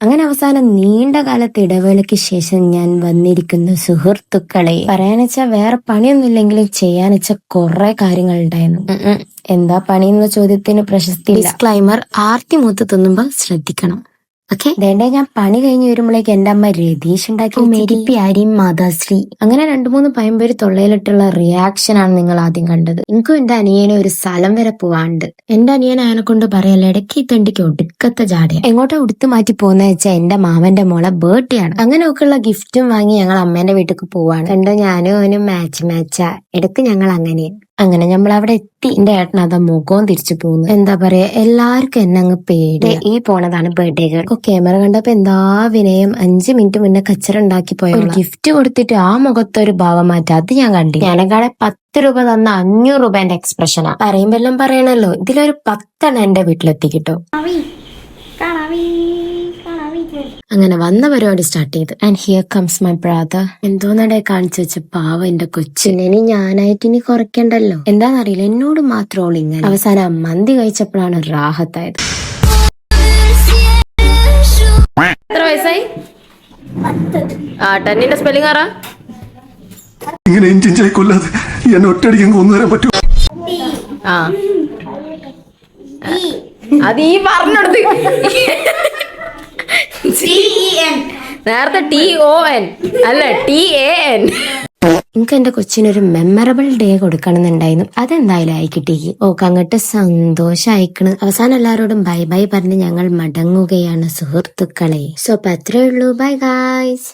അങ്ങനെ അവസാനം നീണ്ട കാലത്തെ ഇടവേളയ്ക്ക് ശേഷം ഞാൻ വന്നിരിക്കുന്നു സുഹൃത്തുക്കളെ. പറയാനെച്ചാ വേറെ പണിയൊന്നുമില്ലെങ്കിലും ചെയ്യാനെച്ച കുറെ കാര്യങ്ങൾ ഉണ്ടായിരുന്നു. എന്താ പണി എന്ന ചോദ്യത്തിന് പ്രശസ്തി. ഡിസ്ക്ലൈമർ, ആർത്തി മൂത്ത് തിന്നുമ്പോ ശ്രദ്ധിക്കണം. ഓക്കെ, വേണ്ടേ ഞാൻ പണി കഴിഞ്ഞ് വരുമ്പോഴേക്ക് എന്റെ അമ്മ രതീഷ് ഉണ്ടാക്കി മേരിപ്പി അരിയും മാതാശ്രീ. അങ്ങനെ 2-3 പയമ്പേര് തൊള്ളയിലിട്ടുള്ള റിയാക്ഷൻ ആണ് നിങ്ങൾ ആദ്യം കണ്ടത്. എനിക്കും എന്റെ അനിയനെ ഒരു സ്ഥലം വരെ പോവാണ്ട്. എന്റെ അനിയൻ അയനെ കൊണ്ട് പറയല്ല, ഇടയ്ക്ക് ഇതെണ്ടിക്ക് ഒടുക്കത്തെ ജാടയ. എങ്ങോട്ടാ ഉടുത്തു മാറ്റി പോകുന്ന വെച്ചാൽ എന്റെ മാമന്റെ മോളെ ബർത്ത്ഡേ ആണ്. അങ്ങനെയൊക്കെയുള്ള ഗിഫ്റ്റും വാങ്ങി ഞങ്ങൾ അമ്മേന്റെ വീട്ടിലേക്ക് പോവാണ്. കണ്ടോ, ഞാനും അവനും മാച്ചാ. ഇടയ്ക്ക് ഞങ്ങൾ അങ്ങനെ നമ്മൾ അവിടെ എത്തി. എന്റെ ഏട്ടൻ അതാ മുഖവും തിരിച്ചു പോകുന്നു. എന്താ പറയാ, എല്ലാവർക്കും എന്നെ അങ്ങ് പേടി. ഈ പോണതാണ് ബർത്ത്ഡേ ഗേൾ. ക്യാമറ കണ്ടപ്പോ എന്താ വിനയം. 5 മിനിറ്റ് മുന്നേ കച്ചറ ഉണ്ടാക്കി പോയ ഗിഫ്റ്റ് കൊടുത്തിട്ട് ആ മുഖത്തൊരു ഭാവം മാറ്റം അത് ഞാൻ കണ്ടി. ഞാനെക്കാടെ 10 രൂപ തന്ന 500 രൂപേന്റെ എക്സ്പ്രഷനാ. പറയുമ്പെല്ലാം പറയണല്ലോ, ഇതിലൊരു 10 എന്റെ വീട്ടിലെത്തിക്കിട്ടോ. അങ്ങനെ വന്ന പരിപാടി സ്റ്റാർട്ട് ചെയ്ത്. And here comes my brother. എന്തോന്നടെ കാണിച്ചു വെച്ച പാവം എന്റെ കൊച്ചിനെ. ഇനി ഞാനായിട്ട് ഇനി കുറയ്ക്കണ്ടല്ലോ. എന്താന്നറിയില്ല, എന്നോട് മാത്രം ഇങ്ങനെ. അവസാനം മന്തി കഴിച്ചപ്പോഴാണ് റാഹത്തായത്. എത്ര വയസ്സായി? 10ന്റെ സ്പെല്ലിംഗ് ആറാ. ഇങ്ങനെ ഇഞ്ചിഞ്ചായി കൊല്ലാതെ എന്നെ ഒറ്റയടിക്കാൻ കൊന്നുതരാൻ പറ്റും. അത് ഈ പറഞ്ഞെടുത്ത് നേരത്തെ TON അല്ല TAN. എനിക്ക് എന്റെ കൊച്ചിനൊരു മെമ്മറബിൾ ഡേ കൊടുക്കണമെന്നുണ്ടായിരുന്നു. അതെന്തായാലും ആയിക്കിട്ടേക്ക്. ഓക്ക് അങ്ങോട്ട് സന്തോഷായിക്കണ്. അവസാനം എല്ലാരോടും ബൈ ബൈ പറഞ്ഞ് ഞങ്ങൾ മടങ്ങുകയാണ് സുഹൃത്തുക്കളെ. സോ അത്രേ ഉള്ളൂ. Bye guys.